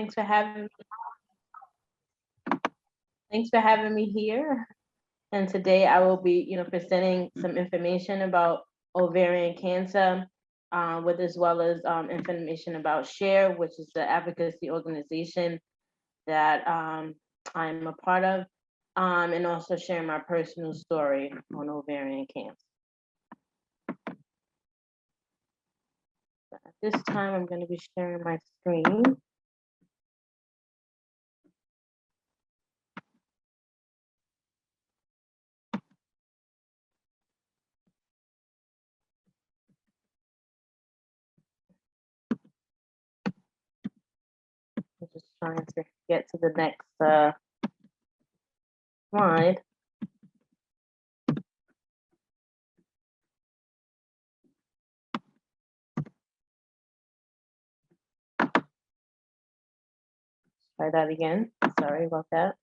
Thanks for having me here. And today I will be, presenting some information about ovarian cancer, with as well as information about SHARE, which is the advocacy organization that I'm a part of, and also sharing my personal story on ovarian cancer. At this time, I'm going to be sharing my screen. I'm just trying to get to the next slide. Try that again. Sorry about that.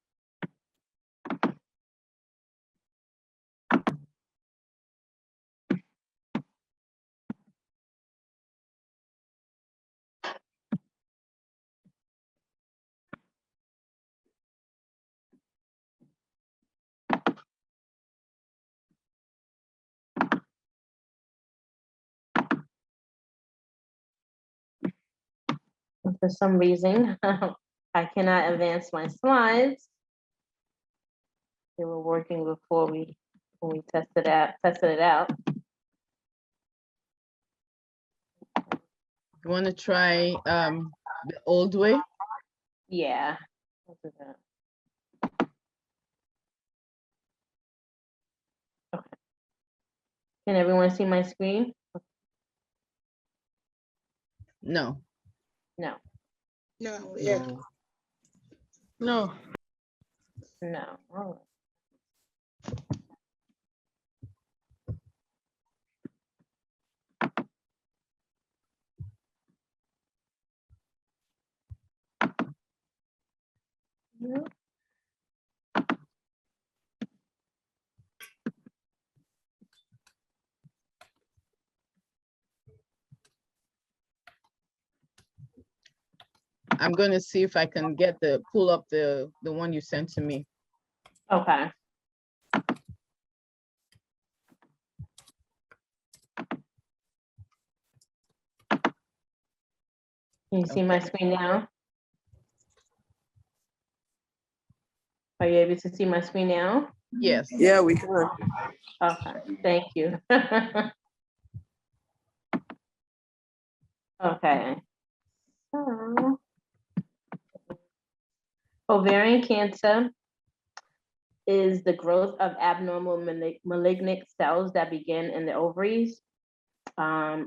For some reason, I cannot advance my slides. They were working before we tested it out. You want to try the old way? Yeah. I'll do that. Okay. Can everyone see my screen? No. No. No, yeah. No. No. All right. No. I'm going to see if I can pull up the one you sent to me. Okay. Can you see my screen now? Are you able to see my screen now? Yes. Yeah, we can. Okay, thank you. Okay. So, ovarian cancer is the growth of abnormal malignant cells that begin in the ovaries,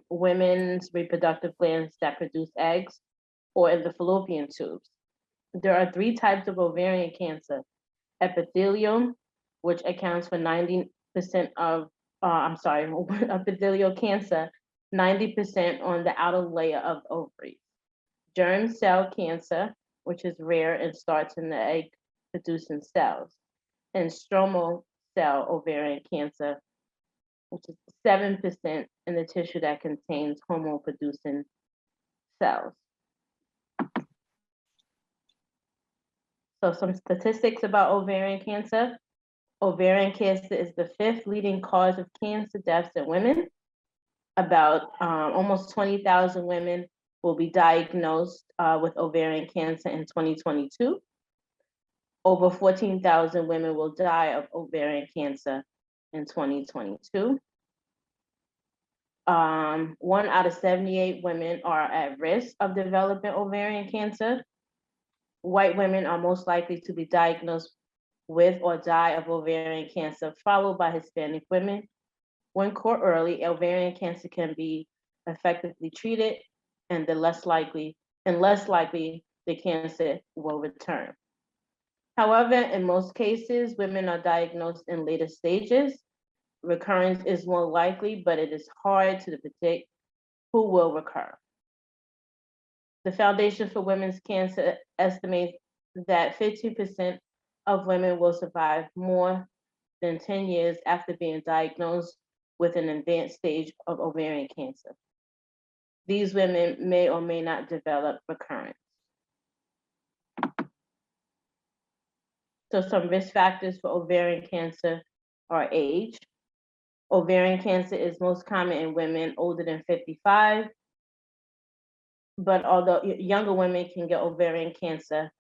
women's reproductive glands that produce eggs, or in the fallopian tubes. There are three types of ovarian cancer: epithelial, which accounts for 90% of, epithelial cancer, 90% on the outer layer of ovaries. Germ cell cancer, which is rare and starts in the egg producing cells. And stromal cell ovarian cancer, which is 7% in the tissue that contains hormone producing cells. So some statistics about ovarian cancer. Ovarian cancer is the 5th leading cause of cancer deaths in women. About almost 20,000 women will be diagnosed with ovarian cancer in 2022. Over 14,000 women will die of ovarian cancer in 2022. 1 out of 78 women are at risk of developing ovarian cancer. White women are most likely to be diagnosed with or die of ovarian cancer, followed by Hispanic women. When caught early, ovarian cancer can be effectively treated, and less likely the cancer will return. However, in most cases, women are diagnosed in later stages. Recurrence is more likely, but it is hard to predict who will recur. The Foundation for Women's Cancer estimates that 50% of women will survive more than 10 years after being diagnosed with an advanced stage of ovarian cancer. These women may or may not develop recurrence. So some risk factors for ovarian cancer are age. Ovarian cancer is most common in women older than 55, but although younger women can get ovarian cancer,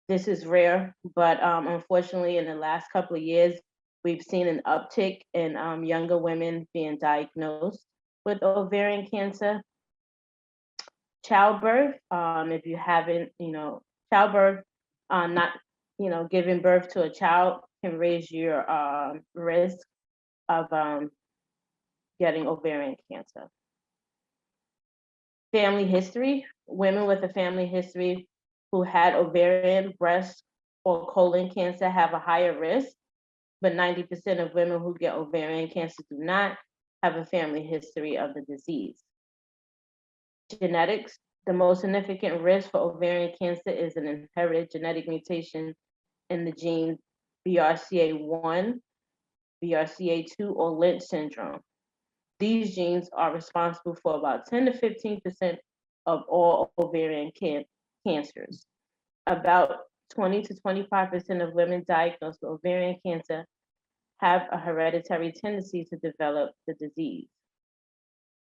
this is rare, but unfortunately in the last couple of years, we've seen an uptick in younger women being diagnosed with ovarian cancer. Childbirth, if you haven't, childbirth, not, giving birth to a child can raise your risk of getting ovarian cancer. Family history, women with a family history who had ovarian, breast, or colon cancer have a higher risk, but 90% of women who get ovarian cancer do not have a family history of the disease. Genetics, the most significant risk for ovarian cancer is an inherited genetic mutation in the gene BRCA1, BRCA2, or Lynch syndrome. These genes are responsible for about 10 to 15% of all ovarian cancers. About 20 to 25% of women diagnosed with ovarian cancer have a hereditary tendency to develop the disease.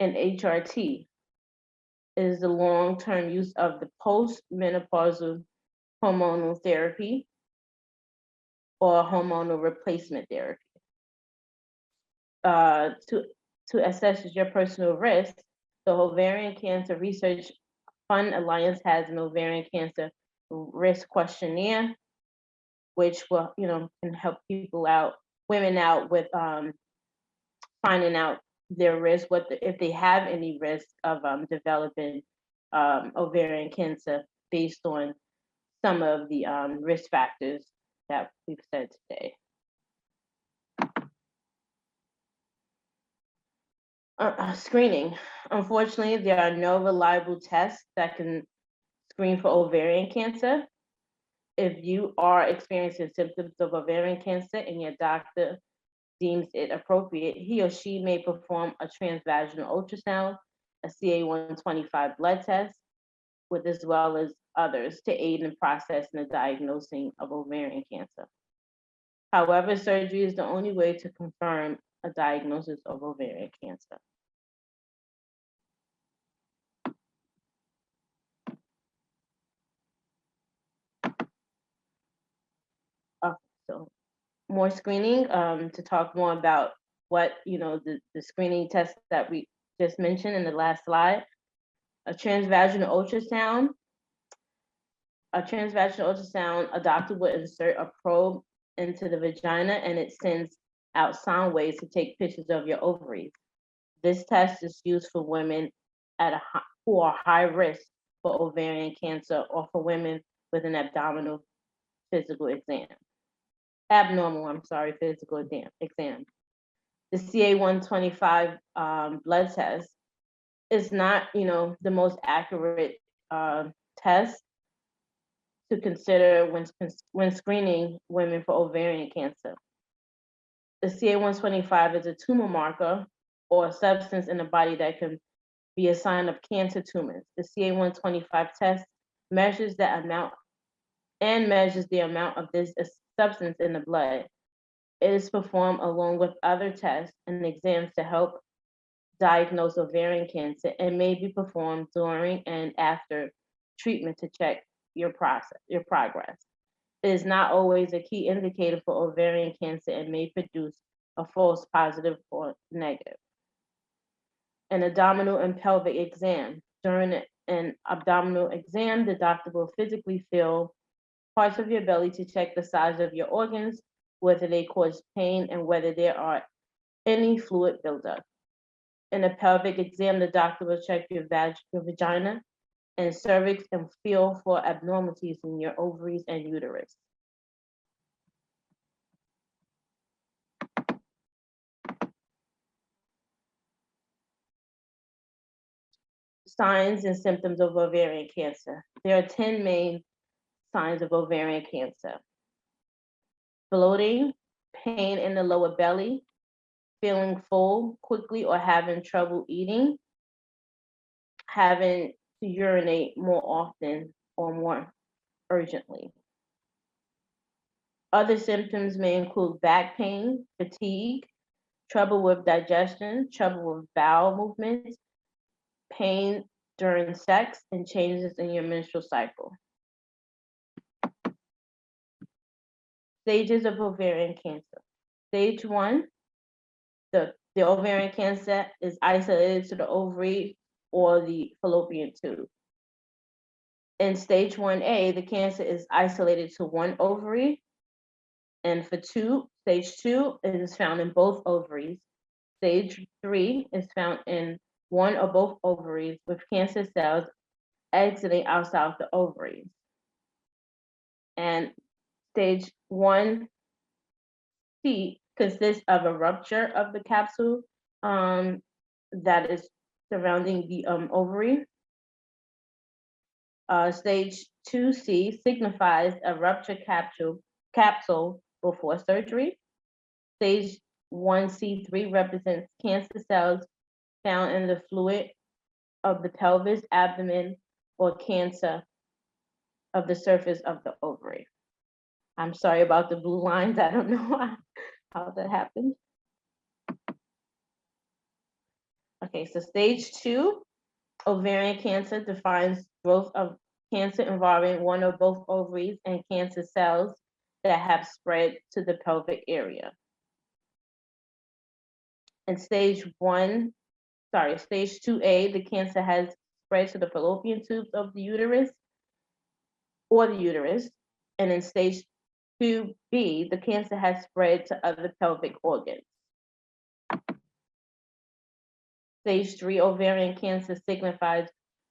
And HRT is the long-term use of the post-menopausal hormonal therapy or hormonal replacement therapy. To assess your personal risk, the Ovarian Cancer Research Fund Alliance has an ovarian cancer risk questionnaire, which will, can help women out with finding out their risk, if they have any risk of developing ovarian cancer based on some of the risk factors that we've said today. Screening. Unfortunately, there are no reliable tests that can screen for ovarian cancer. If you are experiencing symptoms of ovarian cancer and your doctor deems it appropriate, he or she may perform a transvaginal ultrasound, a CA-125 blood test, with as well as others to aid in processing the diagnosing of ovarian cancer. However, surgery is the only way to confirm a diagnosis of ovarian cancer. So more screening, to talk more about what, the screening tests that we just mentioned in the last slide. A transvaginal ultrasound, a doctor will insert a probe into the vagina and it sends out sound waves to take pictures of your ovaries. This test is used for women who are high risk for ovarian cancer or for women with an abnormal physical exam. The CA-125 blood test is not, the most accurate test to consider when screening women for ovarian cancer. The CA-125 is a tumor marker or a substance in the body that can be a sign of cancer tumors. The CA-125 test measures the amount of this substance in the blood. It is performed along with other tests and exams to help diagnose ovarian cancer and may be performed during and after treatment to check your progress. It is not always a key indicator for ovarian cancer and may produce a false positive or negative. An abdominal and pelvic exam. During an abdominal exam, the doctor will physically feel parts of your belly to check the size of your organs, whether they cause pain, and whether there are any fluid buildup. In a pelvic exam, the doctor will check your vagina and cervix and feel for abnormalities in your ovaries and uterus. Signs and symptoms of ovarian cancer. There are 10 main signs of ovarian cancer: bloating, pain in the lower belly, feeling full quickly or having trouble eating, having to urinate more often or more urgently. Other symptoms may include back pain, fatigue, trouble with digestion, trouble with bowel movements, pain during sex, and changes in your menstrual cycle. Stages of ovarian cancer. Stage 1, the ovarian cancer is isolated to the ovary or the fallopian tube. In stage 1A, the cancer is isolated to one ovary. And for stage 2, it is found in both ovaries. Stage 3 is found in one or both ovaries with cancer cells exiting outside the ovaries. And stage 1C consists of a rupture of the capsule that is surrounding the ovary. Stage 2C signifies a ruptured capsule before surgery. Stage 1C3 represents cancer cells found in the fluid of the pelvis, abdomen, or cancer of the surface of the ovary. I'm sorry about the blue lines. I don't know how that happened. Okay, so stage 2, ovarian cancer defines growth of cancer involving one or both ovaries and cancer cells that have spread to the pelvic area. In stage 2A, the cancer has spread to the fallopian tubes of the uterus or the uterus. And in stage 2B, the cancer has spread to other pelvic organs. Stage 3 ovarian cancer signifies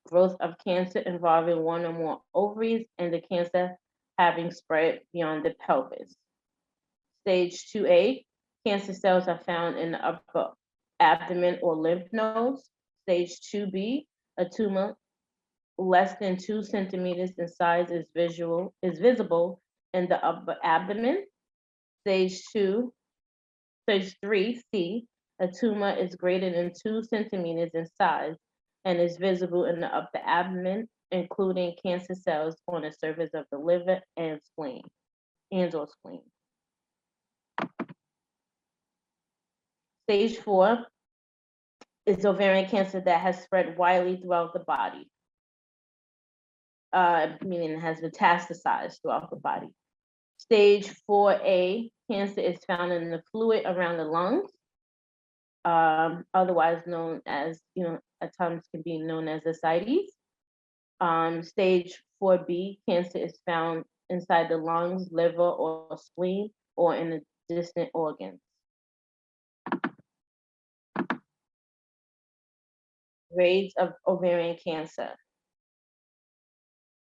growth of cancer involving one or more ovaries and the cancer having spread beyond the pelvis. Stage 2A, cancer cells are found in the upper abdomen or lymph nodes. Stage 2B, a tumor less than 2 centimeters in size is visible in the upper abdomen. Stage 3C, a tumor is greater than 2 centimeters in size and is visible in the upper abdomen, including cancer cells on the surface of the liver and spleen, and/or spleen. Stage 4 is ovarian cancer that has spread widely throughout the body, meaning it has metastasized throughout the body. Stage 4A cancer is found in the fluid around the lungs, otherwise known as, at times can be known as ascites. Stage 4B cancer is found inside the lungs, liver, or spleen, or in the distant organs. Grades of ovarian cancer.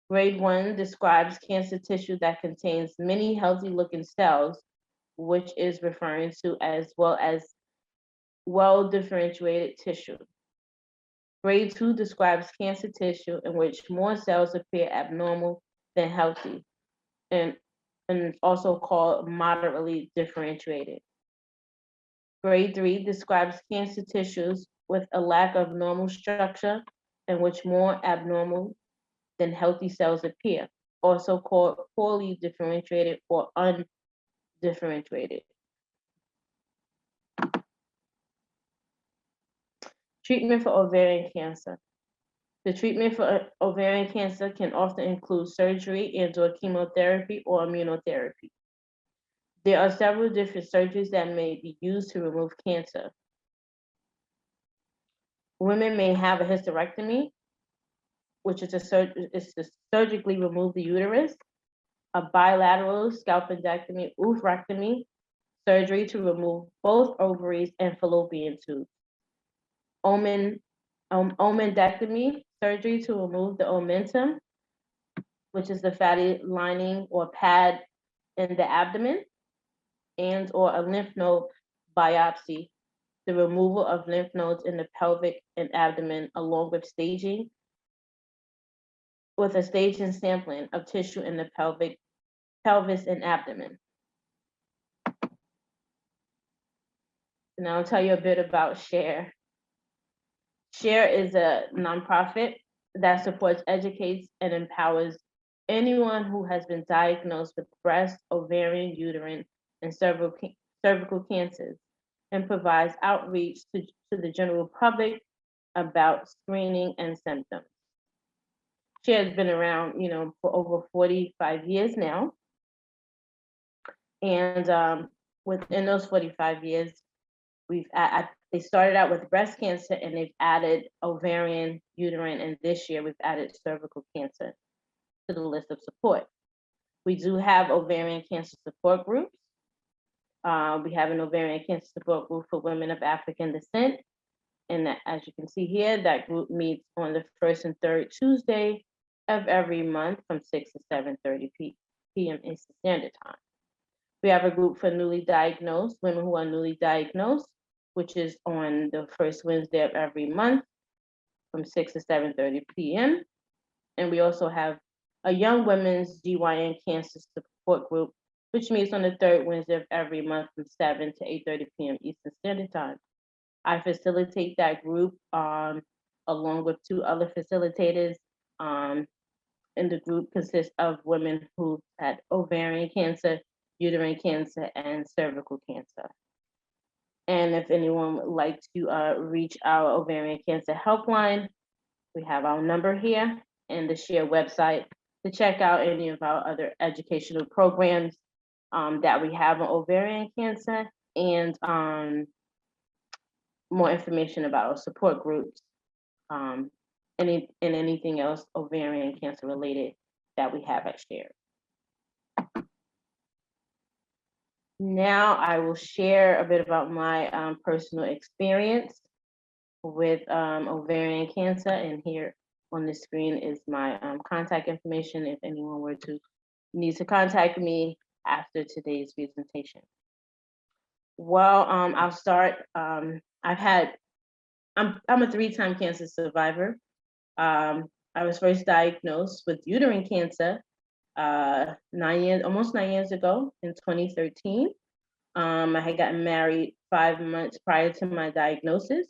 Grade 1 describes cancer tissue that contains many healthy-looking cells, which is referring to as well-differentiated tissue. Grade 2 describes cancer tissue in which more cells appear abnormal than healthy, and also called moderately differentiated. Grade 3 describes cancer tissues with a lack of normal structure in which more abnormal than healthy cells appear, also called poorly differentiated or undifferentiated. Treatment for ovarian cancer. The treatment for ovarian cancer can often include surgery and/or chemotherapy or immunotherapy. There are several different surgeries that may be used to remove cancer. Women may have a hysterectomy, which is to surgically remove the uterus, a bilateral scalpendectomy, oophorectomy, surgery to remove both ovaries and fallopian tubes. Omenectomy, surgery to remove the omentum, which is the fatty lining or pad in the abdomen, and/or a lymph node biopsy, the removal of lymph nodes in the pelvic and abdomen, along with a staging sampling of tissue in the pelvis and abdomen. Now I'll tell you a bit about SHARE. SHARE is a nonprofit that supports, educates, and empowers anyone who has been diagnosed with breast, ovarian, uterine, and cervical cancers, and provides outreach to the general public about screening and symptoms. She has been around, for over 45 years now. And within those 45 years, they started out with breast cancer, and they've added ovarian, uterine, and this year we've added cervical cancer to the list of support. We do have ovarian cancer support groups. We have an ovarian cancer support group for women of African descent. And as you can see here, that group meets on the first and third Tuesday of every month from 6 to 7:30 p.m. Eastern Standard Time. We have a group for newly diagnosed, women who are newly diagnosed, which is on the first Wednesday of every month from 6 to 7:30 p.m. And we also have a young women's GYN cancer support group, which meets on the third Wednesday of every month from 7 to 8:30 p.m. Eastern Standard Time. I facilitate that group along with two other facilitators. And the group consists of women who had ovarian cancer, uterine cancer, and cervical cancer. And if anyone would like to reach our ovarian cancer helpline, we have our number here and the SHARE website to check out any of our other educational programs that we have on ovarian cancer, and more information about our support groups, and anything else ovarian cancer related that we have at SHARE. Now I will share a bit about my personal experience with ovarian cancer, and here on the screen is my contact information if anyone were to need to contact me after today's presentation. Well, I'll start. I'm a 3-time cancer survivor. I was first diagnosed with uterine cancer almost 9 years ago in 2013. I had gotten married 5 months prior to my diagnosis.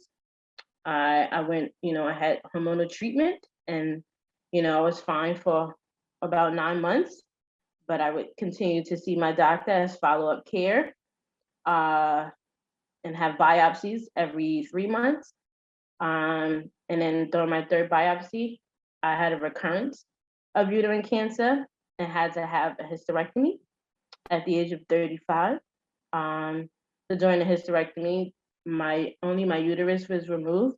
I went, I had hormonal treatment, and, I was fine for about 9 months, but I would continue to see my doctor as follow-up care and have biopsies every 3 months. And then during my third biopsy, I had a recurrence of uterine cancer and had to have a hysterectomy at the age of 35. So during the hysterectomy, my uterus was removed,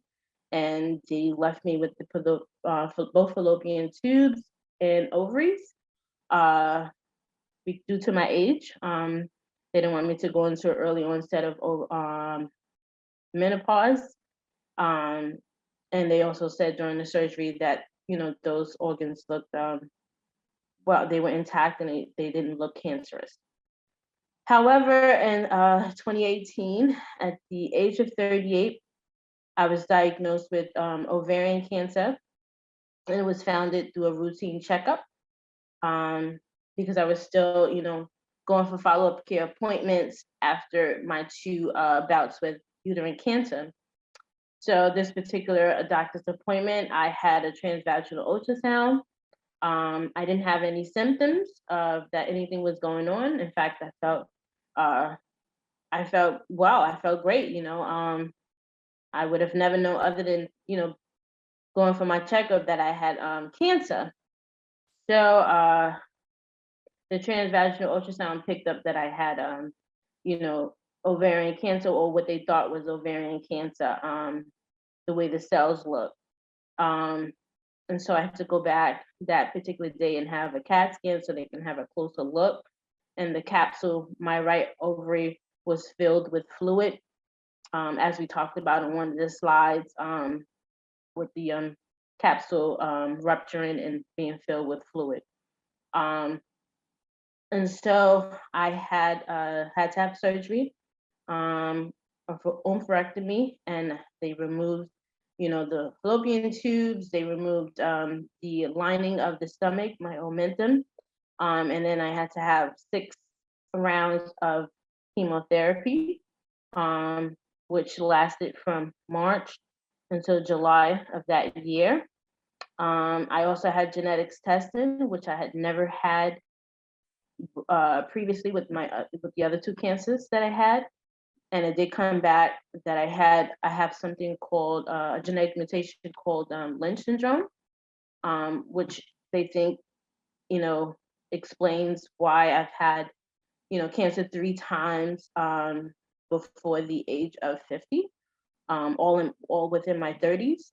and they left me with both fallopian tubes and ovaries. Due to my age, they didn't want me to go into an early onset of menopause. And they also said during the surgery that, those organs looked, they were intact and they didn't look cancerous. However, in 2018, at the age of 38, I was diagnosed with ovarian cancer, and it was found through a routine checkup because I was still, going for follow-up care appointments after my 2 bouts with uterine cancer. So this particular doctor's appointment, I had a transvaginal ultrasound. I didn't have any symptoms of that anything was going on. In fact, I felt great. I would have never known other than, going for my checkup that I had cancer. So the transvaginal ultrasound picked up that I had, ovarian cancer, or what they thought was ovarian cancer, the way the cells look. And so I had to go back that particular day and have a CAT scan so they can have a closer look. And the capsule, my right ovary was filled with fluid, as we talked about in one of the slides, with the capsule rupturing and being filled with fluid. And so I had to have surgery, for oophorectomy, and they removed, the fallopian tubes. They removed the lining of the stomach, my omentum, and then I had to have 6 rounds of chemotherapy, which lasted from March until July of that year. I also had genetics testing, which I had never had previously with with the other two cancers that I had, and it did come back that I have something called a genetic mutation called Lynch syndrome, which they think, you know, explains why I've had, you know, cancer 3 times before the age of 50, all within my 30s.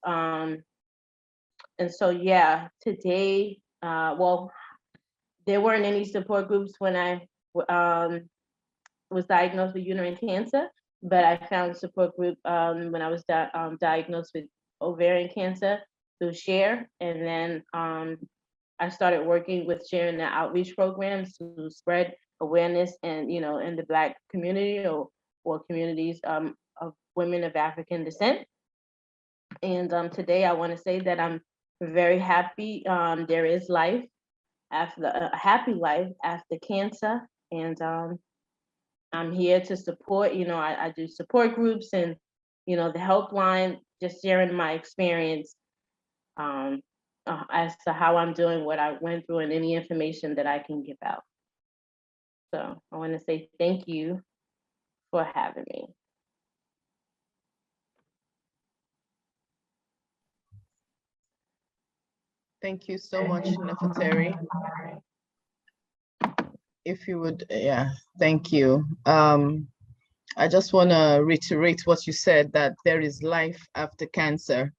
And so yeah, today, well, there weren't any support groups when I was diagnosed with uterine cancer, but I found a support group when I was diagnosed with ovarian cancer through SHARE, and then I started working with SHARE in the outreach programs to spread awareness and, you know, in the Black community or communities of women of African descent. And today I want to say that I'm very happy. There is life after a happy life after cancer, and I'm here to support. You know, I do support groups and, you know, the helpline, just sharing my experience as to how I'm doing, what I went through, and any information that I can give out. So I want to say thank you for having me. Thank you so much, Nefertari. If you would, yeah, thank you. I just want to reiterate what you said, that there is life after cancer.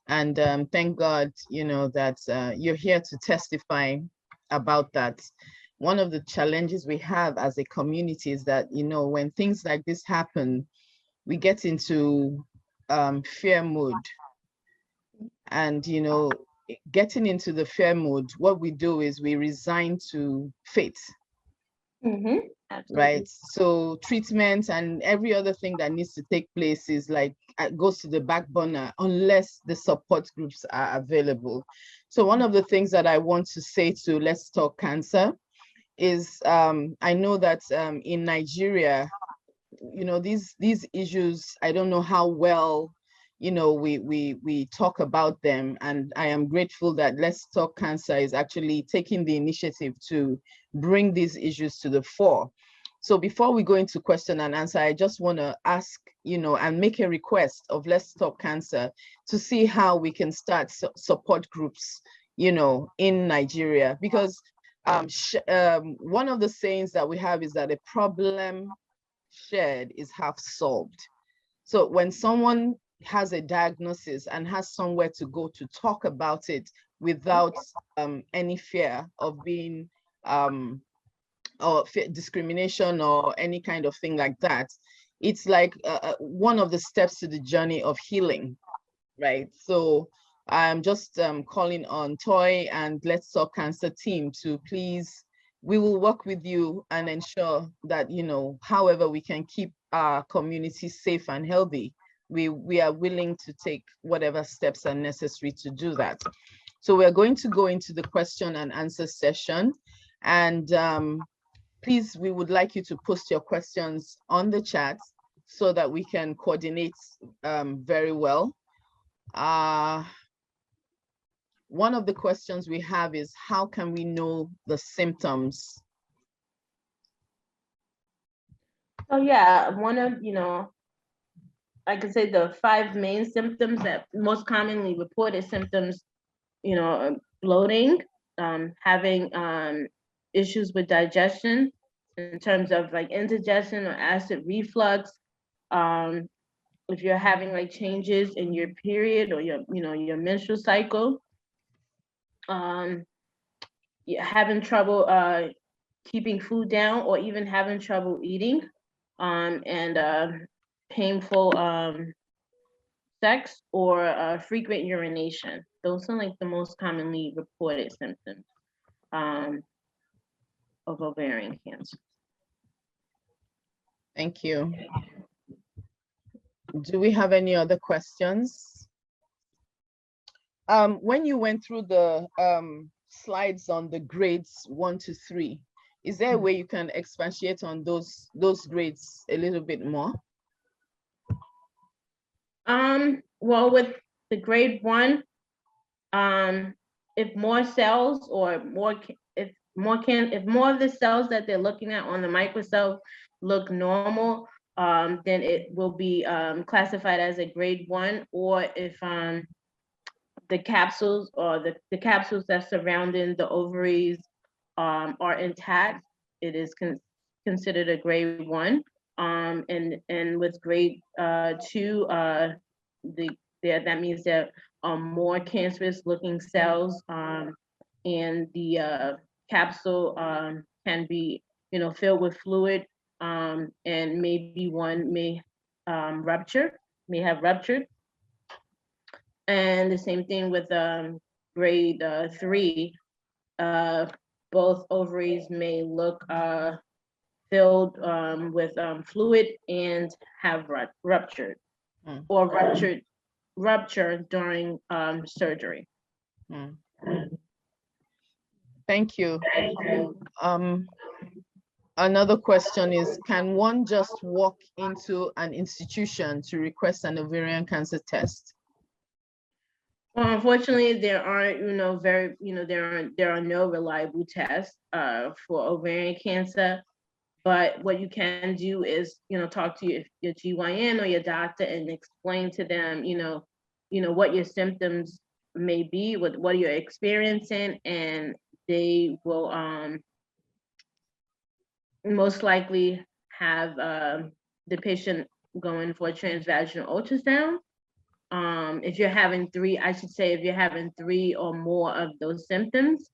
And thank God, you know, that you're here to testify about that. One of the challenges we have as a community is that, you know, when things like this happen, we get into fear mode. And, you know, getting into the fear mode, what we do is we resign to fate. Mm-hmm. Right, so treatment and every other thing that needs to take place is like goes to the back burner unless the support groups are available. So one of the things that I want to say to Let's Talk Cancer is I know that in Nigeria, you know, these issues, I don't know how well, you know, we talk about them, and I am grateful that Let's Talk Cancer is actually taking the initiative to bring these issues to the fore. So before we go into question and answer, I just want to ask, you know, and make a request of Let's Talk Cancer to see how we can start support groups, you know, in Nigeria, because one of the sayings that we have is that a problem shared is half solved. So when someone has a diagnosis and has somewhere to go to talk about it without any fear of being or discrimination or any kind of thing like that, it's like one of the steps to the journey of healing, right? So I'm just calling on Toy and Let's Talk Cancer team to please, we will work with you and ensure that, you know, however we can keep our community safe and healthy, we are willing to take whatever steps are necessary to do that. So we're going to go into the question and answer session, and please, we would like you to post your questions on the chat so that we can coordinate very well. One of the questions we have is, how can we know the symptoms? So yeah, one of, you know, I could say the 5 main symptoms that most commonly reported symptoms, you know, bloating, having issues with digestion in terms of like indigestion or acid reflux. If you're having like changes in your period or your, you know, your menstrual cycle, you're having trouble keeping food down or even having trouble eating, and painful sex or frequent urination. Those are like the most commonly reported symptoms of ovarian cancer. Thank you. Do we have any other questions? When you went through the slides on the grades 1 to 3, is there a way you can expatiate on those grades a little bit more? Well, with the grade 1, If more cells or more, if more of the cells that they're looking at on the microscope look normal, then it will be classified as a grade 1. Or if the capsules or the capsules that surrounding the ovaries are intact, it is considered a grade 1. And with grade 2, that means that more cancerous looking cells, and the capsule can be, filled with fluid, and maybe one may have ruptured. And the same thing with grade 3, both ovaries may look filled with fluid and have ruptured or rupture during surgery. Thank you. Another question is, can one just walk into an institution to request an ovarian cancer test? Well, unfortunately, there aren't, there are no reliable tests for ovarian cancer. But what you can do is, talk to your GYN or your doctor and explain to them, what your symptoms may be, what you're experiencing, and they will most likely have the patient going for a transvaginal ultrasound. If you're having if you're having 3 or more of those symptoms,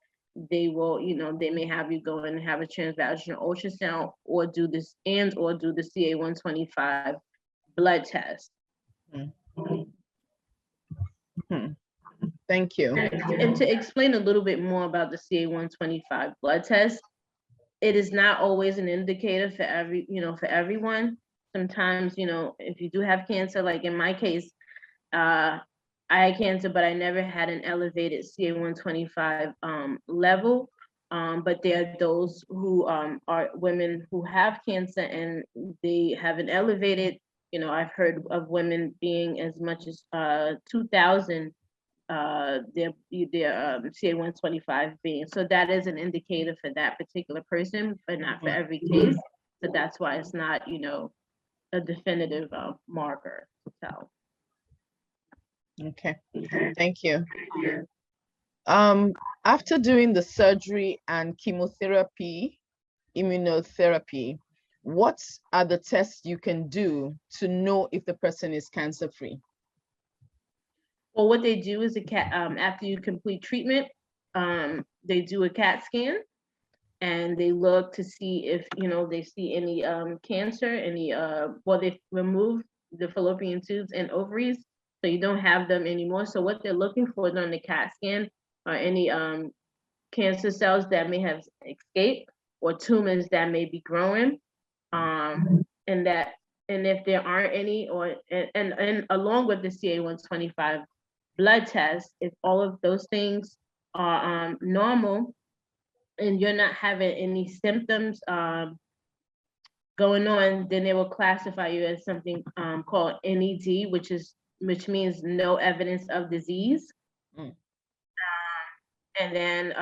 they will, they may have you go and have a transvaginal ultrasound or do the CA-125 blood test. Thank you. And to explain a little bit more about the CA-125 blood test, it is not always an indicator for everyone. Sometimes, if you do have cancer, like in my case, I had cancer, but I never had an elevated CA-125 level. But there are those who are women who have cancer and they have an elevated, I've heard of women being as much as 2,000, their CA-125 being. So that is an indicator for that particular person, but not for every case. So that's why it's not, a definitive marker to tell. Okay, thank you. After doing the surgery and chemotherapy, immunotherapy, what are the tests you can do to know if the person is cancer-free? Well, what they do is after you complete treatment, they do a CAT scan, and they look to see if they see any cancer, they remove the fallopian tubes and ovaries, so you don't have them anymore. So what they're looking for on the CAT scan are any cancer cells that may have escaped or tumors that may be growing, and if there aren't any, and along with the CA-125 blood test, if all of those things are normal and you're not having any symptoms going on, then they will classify you as something called NED, which means no evidence of disease. And then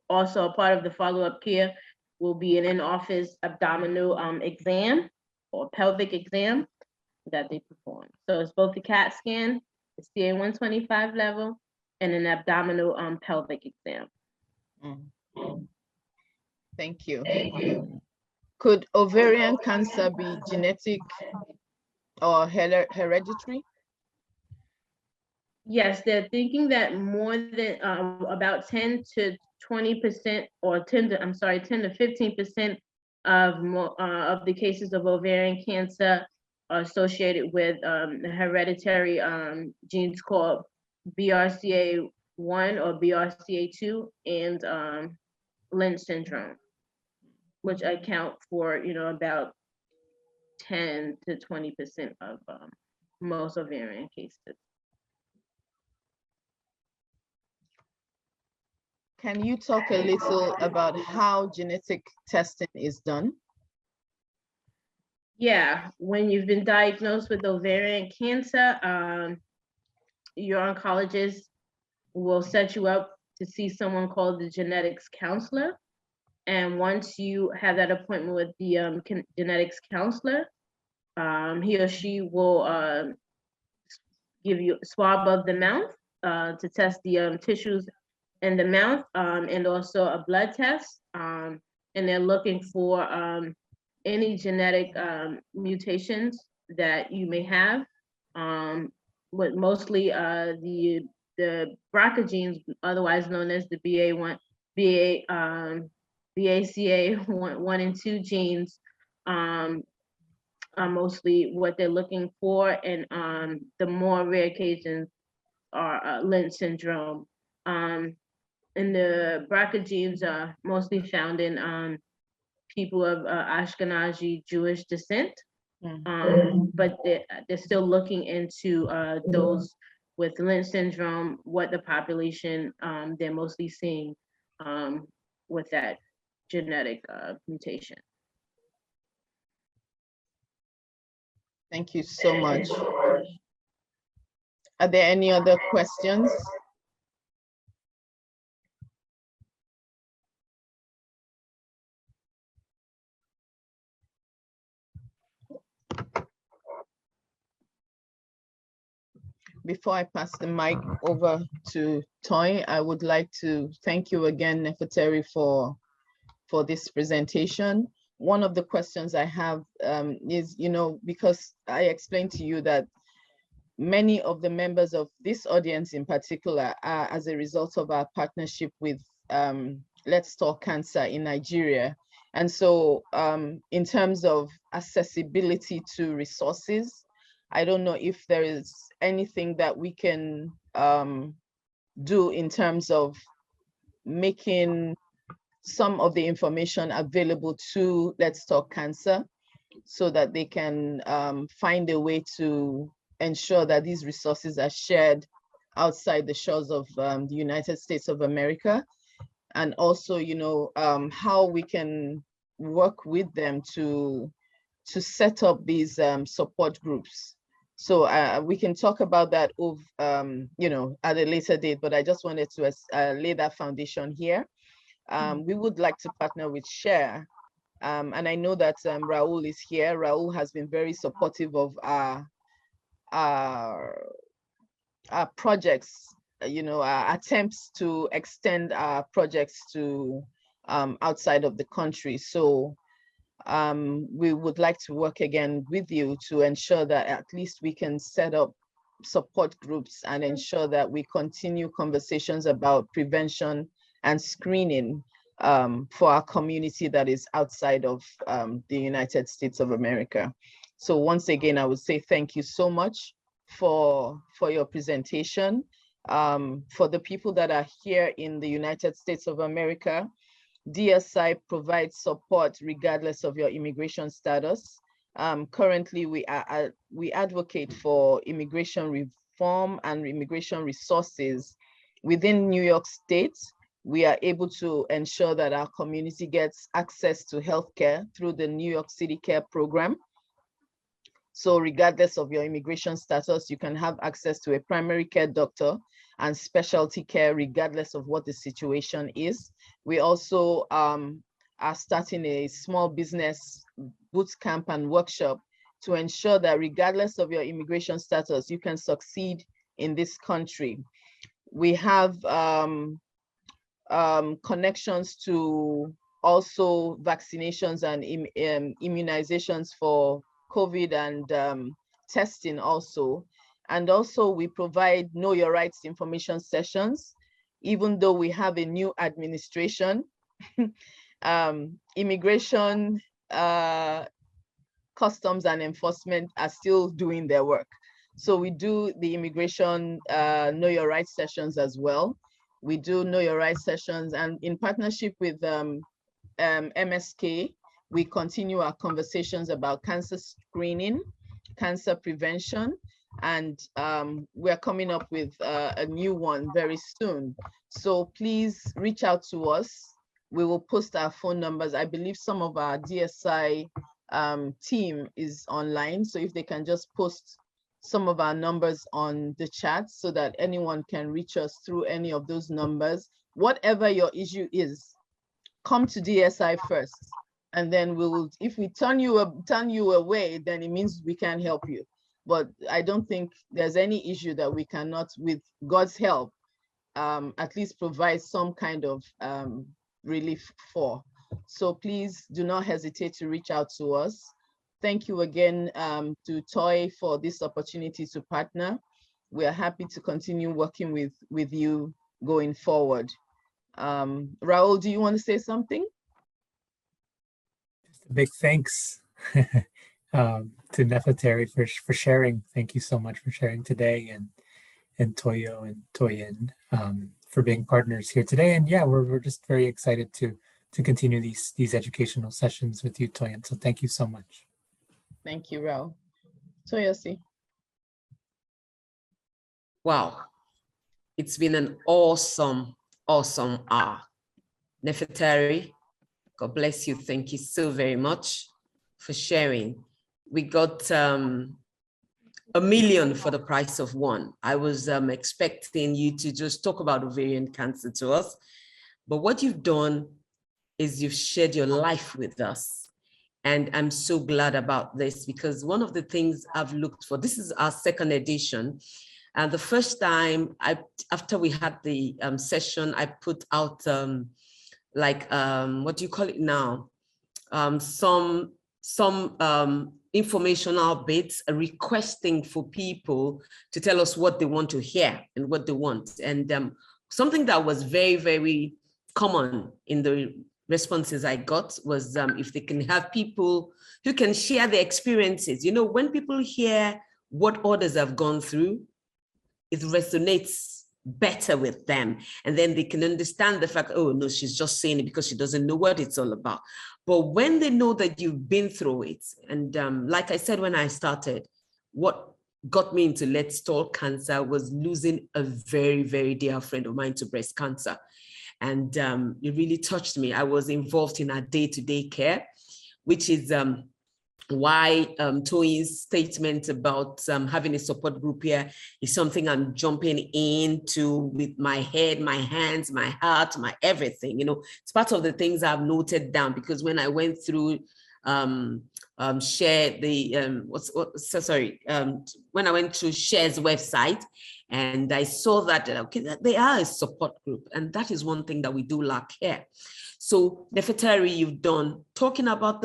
also a part of the follow-up care will be an in-office abdominal exam or pelvic exam that they perform. So it's both the CAT scan, the CA-125 level, and an abdominal pelvic exam. Thank you. Could ovarian cancer be genetic or hereditary? Yes, they're thinking that more than about 10 to 20% or 10 to 15% of the cases of ovarian cancer are associated with the hereditary genes called BRCA1 or BRCA2 and Lynch syndrome, which account for about 10 to 20% of most ovarian cases. Can you talk a little about how genetic testing is done? Yeah, when you've been diagnosed with ovarian cancer, your oncologist will set you up to see someone called the genetics counselor. And once you have that appointment with the genetics counselor, he or she will give you a swab of the mouth to test the tissues in the mouth, and also a blood test. And they're looking for any genetic mutations that you may have, but mostly the BRCA genes, otherwise known as the BACA1 and 2 genes, are mostly what they're looking for, and the more rare cases are Lynch syndrome. And the BRCA genes are mostly found in people of Ashkenazi Jewish descent, but they're still looking into those with Lynch syndrome, what the population they're mostly seeing with that genetic mutation. Thank you so much. Are there any other questions? Before I pass the mic over to Toy, I would like to thank you again, Nefertari, for this presentation. One of the questions I have is, because I explained to you that many of the members of this audience in particular are as a result of our partnership with Let's Talk Cancer in Nigeria. And so in terms of accessibility to resources, I don't know if there is anything that we can do in terms of making some of the information available to Let's Talk Cancer so that they can find a way to ensure that these resources are shared outside the shores of the United States of America. And also, how we can work with them to set up these support groups. So we can talk about that at a later date, but I just wanted to lay that foundation here. We would like to partner with Share. And I know that Raul is here. Raul has been very supportive of our projects, our attempts to extend our projects to outside of the country. So we would like to work again with you to ensure that at least we can set up support groups and ensure that we continue conversations about prevention and screening for our community that is outside of the United States of America. So once again, I would say thank you so much for your presentation. For the people that are here in the United States of America, DSI provides support regardless of your immigration status. Currently, we advocate for immigration reform and immigration resources within New York State. We are able to ensure that our community gets access to healthcare through the New York City Care Program. So regardless of your immigration status, you can have access to a primary care doctor and specialty care regardless of what the situation is. We also are starting a small business boot camp and workshop to ensure that regardless of your immigration status, you can succeed in this country. We have connections to also vaccinations and immunizations for COVID and testing also. And also we provide Know Your Rights information sessions, even though we have a new administration. Immigration, customs and enforcement are still doing their work. So we do the immigration Know Your Rights sessions as well. We do Know Your Rights sessions, and in partnership with MSK, we continue our conversations about cancer screening, cancer prevention, and we're coming up with a new one very soon. So please reach out to us. We will post our phone numbers. I believe some of our DSI team is online, so if they can just post some of our numbers on the chat so that anyone can reach us through any of those numbers. Whatever your issue is, come to DSI first, and then if we turn you away, then it means we can't help you. But I don't think there's any issue that we cannot, with God's help, at least provide some kind of relief for. So please do not hesitate to reach out to us. Thank you again to Toy for this opportunity to partner. We are happy to continue working with you going forward. Raul, do you want to say something? Just a big thanks to Nefertari for sharing. Thank you so much for sharing today, and Toyo and Toyin for being partners here today. And yeah, we're just very excited to continue these educational sessions with you, Toyin. So thank you so much. Thank you, Raul. Toyosi. Wow, it's been an awesome hour. Nefertari, God bless you. Thank you so very much for sharing. We got $1 million for the price of one. I was expecting you to just talk about ovarian cancer to us, but what you've done is you've shared your life with us. And I'm so glad about this, because one of the things I've looked for, this is our second edition. And the first time after we had the session, I put out what do you call it now? Some informational bits requesting for people to tell us what they want to hear and what they want. And something that was very, very common in the responses I got was if they can have people who can share their experiences. You know, when people hear what others have gone through, it resonates better with them. And then they can understand the fact, oh no, she's just saying it because she doesn't know what it's all about. But when they know that you've been through it, and like I said when I started, what got me into Let's Talk Cancer was losing a very, very dear friend of mine to breast cancer. And it really touched me. I was involved in our day-to-day care, which is why Toyin's statement about having a support group here is something I'm jumping into with my head, my hands, my heart, my everything. You know, it's part of the things I've noted down, because when I went through when I went to Share's website, and I saw that, okay, that they are a support group. And that is one thing that we do lack here. So Nefertari, you've done talking about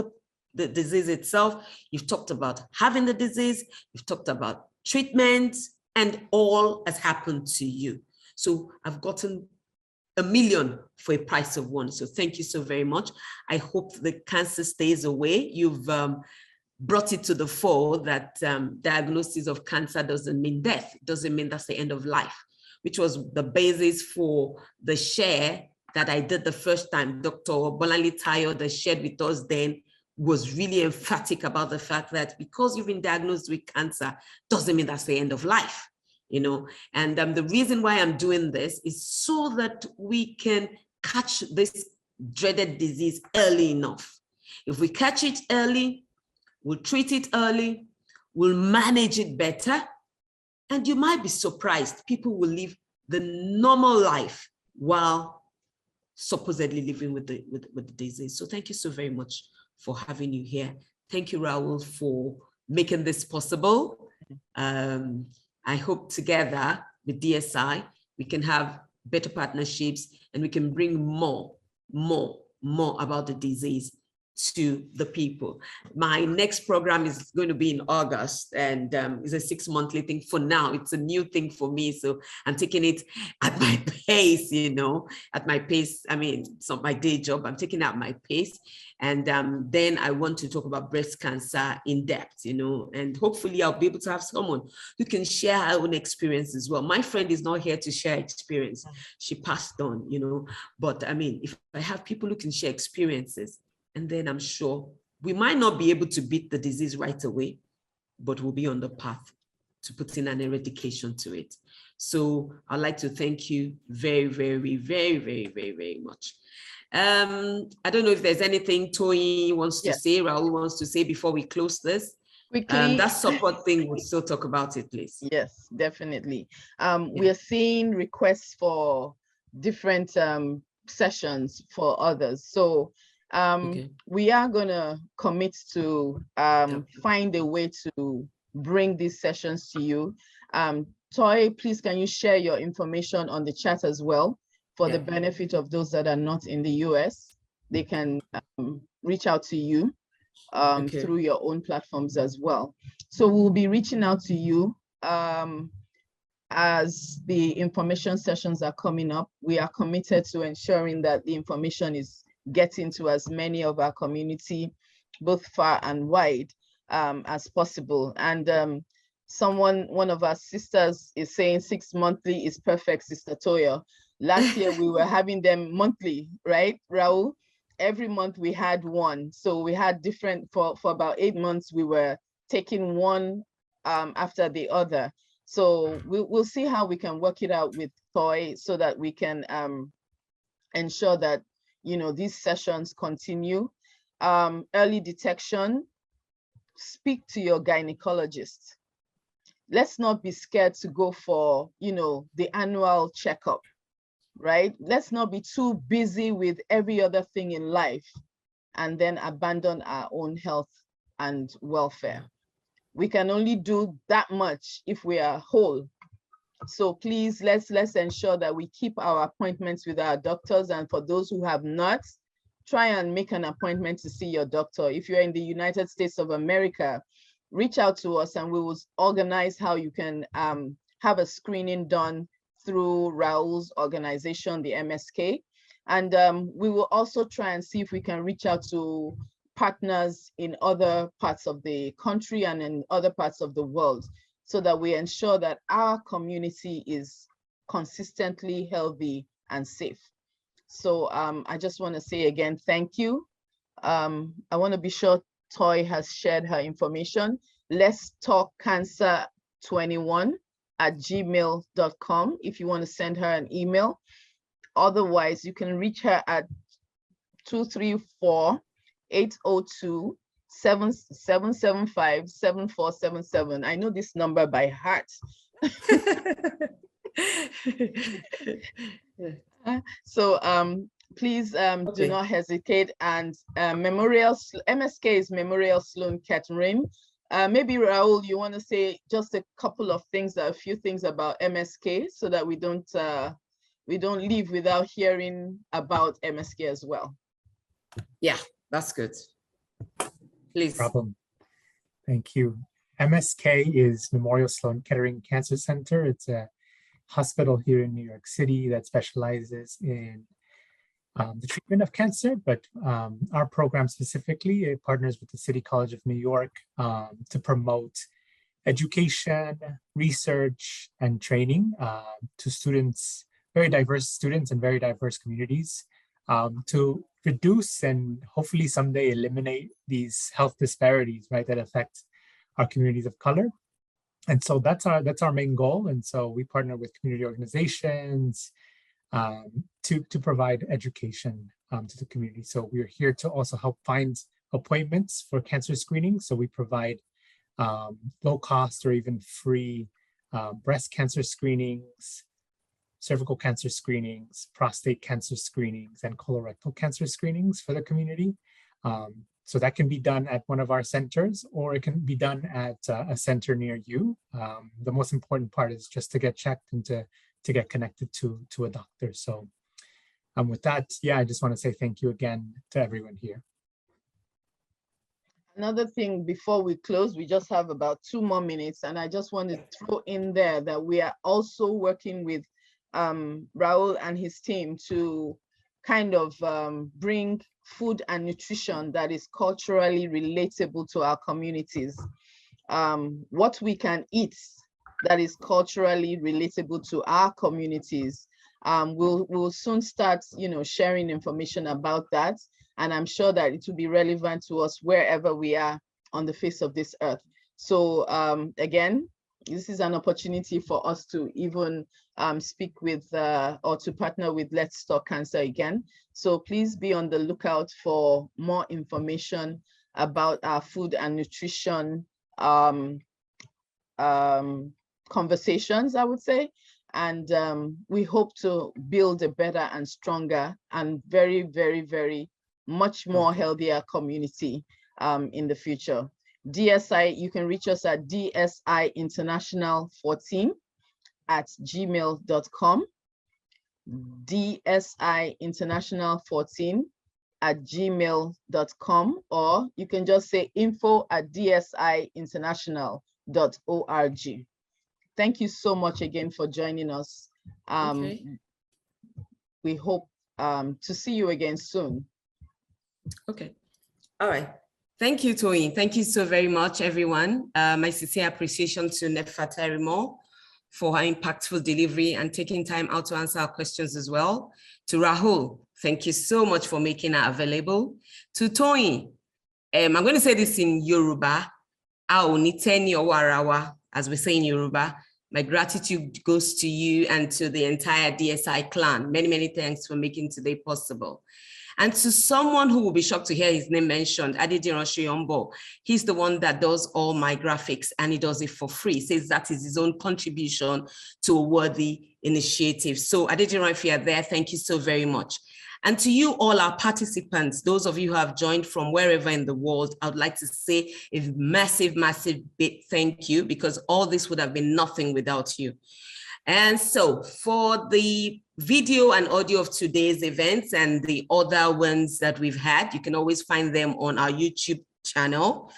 the disease itself. You've talked about having the disease. You've talked about treatment, and all has happened to you. So I've gotten $1 million for a price of one. So thank you so very much. I hope the cancer stays away. You've brought it to the fore that diagnosis of cancer doesn't mean death. It doesn't mean that's the end of life, which was the basis for the share that I did the first time. Dr. Bolanle Tayo, that shared with us then, was really emphatic about the fact that because you've been diagnosed with cancer doesn't mean that's the end of life, you know. And the reason why I'm doing this is so that we can catch this dreaded disease early enough. If we catch it early, we'll treat it early, we'll manage it better, and you might be surprised. People will live the normal life while supposedly living with the disease. So thank you so very much for having you here. Thank you, Raul, for making this possible. I hope together with DSI, we can have better partnerships, and we can bring more about the disease to the people. My next program is going to be in August, and it's a 6-monthly thing. For now, it's a new thing for me, so I'm taking it at my pace, you know, at my pace. I mean, it's not my day job, I'm taking it at my pace. And then I want to talk about breast cancer in depth, you know, and hopefully I'll be able to have someone who can share her own experience as well. My friend is not here to share experience. She passed on, you know, but I mean, if I have people who can share experiences, and then I'm sure we might not be able to beat the disease right away, but we'll be on the path to putting an eradication to it. So I'd like to thank you very, very, very, very, very, very much. I don't know if there's anything Toyin wants to say, Raul wants to say before we close this. Quickly, That support thing, we'll still talk about it, please. yes, definitely. We are seeing requests for different sessions for others. So we are gonna commit to find a way to bring these sessions to you. Toy, please, can you share your information on the chat as well for the benefit of those that are not in the US? They can reach out to you through your own platforms as well. So we'll be reaching out to you as the information sessions are coming up. We are committed to ensuring that the information is getting to as many of our community, both far and wide, as possible. And one of our sisters is saying 6 monthly is perfect, Sister Toya. Last year we were having them monthly, right, Raul? Every month we had one. So we had different, for about 8 months, we were taking one after the other. So we'll see how we can work it out with Toy so that we can ensure that, you know, these sessions continue. Early detection, speak to your gynecologist. Let's not be scared to go for, you know, the annual checkup, right? Let's not be too busy with every other thing in life and then abandon our own health and welfare. We can only do that much if we are whole. So please, let's ensure that we keep our appointments with our doctors. And for those who have not, try and make an appointment to see your doctor. If you're in the United States of America, reach out to us and we will organize how you can have a screening done through Raul's organization, the MSK. And we will also try and see if we can reach out to partners in other parts of the country and in other parts of the world so that we ensure that our community is consistently healthy and safe. So I just want to say again, thank you. I want to be sure Toy has shared her information. Let's talk cancer21@gmail.com if you want to send her an email. Otherwise, you can reach her at 234-802-775-7477. I know this number by heart. So please do not hesitate. And MSK is Memorial Sloan Kettering. Maybe Raul, you want to say just a couple of things, a few things about MSK so that we don't leave without hearing about MSK as well. Yeah, that's good. Please. No problem. Thank you. MSK is Memorial Sloan Kettering Cancer Center. It's a hospital here in New York City that specializes in the treatment of cancer, but our program specifically, it partners with the City College of New York to promote education, research, and training to students, very diverse students and very diverse communities, to reduce and hopefully someday eliminate these health disparities, right, that affect our communities of color. And so that's our main goal. And so we partner with community organizations to provide education to the community. So we're here to also help find appointments for cancer screening. So we provide low cost or even free breast cancer screenings, cervical cancer screenings, prostate cancer screenings, and colorectal cancer screenings for the community. So that can be done at one of our centers, or it can be done at a center near you. The most important part is just to get checked and to get connected to a doctor. So with that, yeah, I just want to say thank you again to everyone here. Another thing before we close, we just have about 2 more minutes, and I just want to throw in there that we are also working with Raul and his team to kind of bring food and nutrition that is culturally relatable to our communities. What we can eat that is culturally relatable to our communities. We'll soon start, sharing information about that. And I'm sure that it will be relevant to us wherever we are on the face of this earth. So again, this is an opportunity for us to even speak with or to partner with Let's Talk Cancer again. So please be on the lookout for more information about our food and nutrition conversations, I would say. And we hope to build a better and stronger and very, very, very much more healthier community in the future. DSI, you can reach us at DSI International 14 at gmail.com. DSI International 14 at gmail.com, or you can just say info@dsiinternational.org. Thank you so much again for joining us. We hope to see you again soon. Okay. All right. Thank you, Toyin. Thank you so very much, everyone. My sincere appreciation to Nefertari Moore for her impactful delivery and taking time out to answer our questions as well. To Rahul, thank you so much for making her available. To Toyin, I'm going to say this in Yoruba, as we say in Yoruba. My gratitude goes to you and to the entire DSI clan. Many, many thanks for making today possible. And to someone who will be shocked to hear his name mentioned, Adediran Shiyombo, he's the one that does all my graphics and he does it for free. He says that is his own contribution to a worthy initiative. So Adediran, if you are there, thank you so very much. And to you, all our participants, those of you who have joined from wherever in the world, I would like to say a massive, massive big thank you, because all this would have been nothing without you. And so for the video and audio of today's events and the other ones that we've had, you can always find them on our YouTube channel.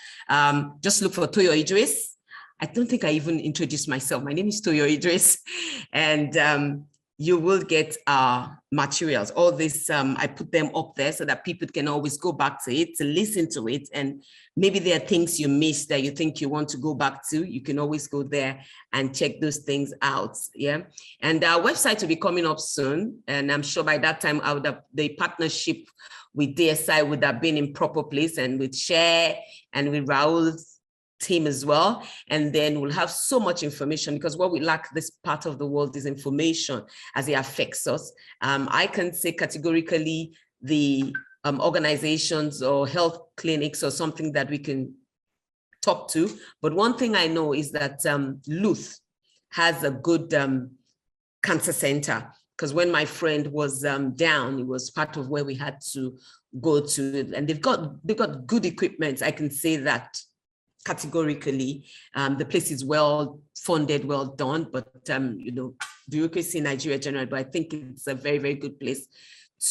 Just look for Toyo Idris. I don't think I even introduced myself. My name is Toyo Idris. And you will get materials. All this, I put them up there so that people can always go back to it, to listen to it. And maybe there are things you missed that you think you want to go back to. You can always go there and check those things out. Yeah. And our website will be coming up soon. And I'm sure by that time, the partnership with DSI would have been in proper place, and with Cher and with Raul's team as well. And then we'll have so much information, because what we lack this part of the world is information as it affects us. I can say categorically the organizations or health clinics or something that we can talk to. But one thing I know is that Luth has a good cancer center, because when my friend was down, it was part of where we had to go to, and they've got good equipment. I can say that categorically. The place is well funded, well done, but you know, bureaucracy in Nigeria generally, but I think it's a very, very good place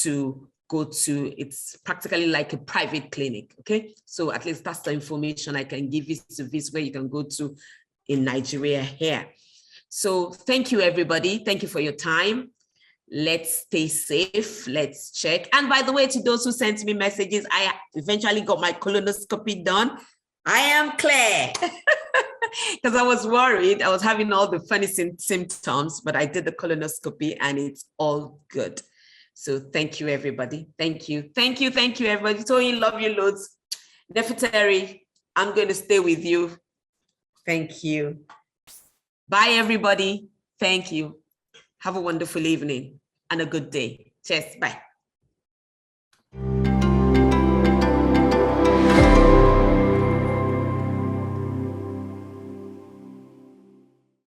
to go to. It's practically like a private clinic, okay? So at least that's the information I can give you, to this where you can go to in Nigeria here. So thank you, everybody. Thank you for your time. Let's stay safe. Let's check. And by the way, to those who sent me messages, I eventually got my colonoscopy done. I am clear, because I was worried. I was having all the funny symptoms, but I did the colonoscopy and it's all good. So thank you, everybody. Thank you. Thank you. Thank you, everybody. Toyin, love you loads. Nefertari, I'm going to stay with you. Thank you. Bye, everybody. Thank you. Have a wonderful evening and a good day. Cheers. Bye.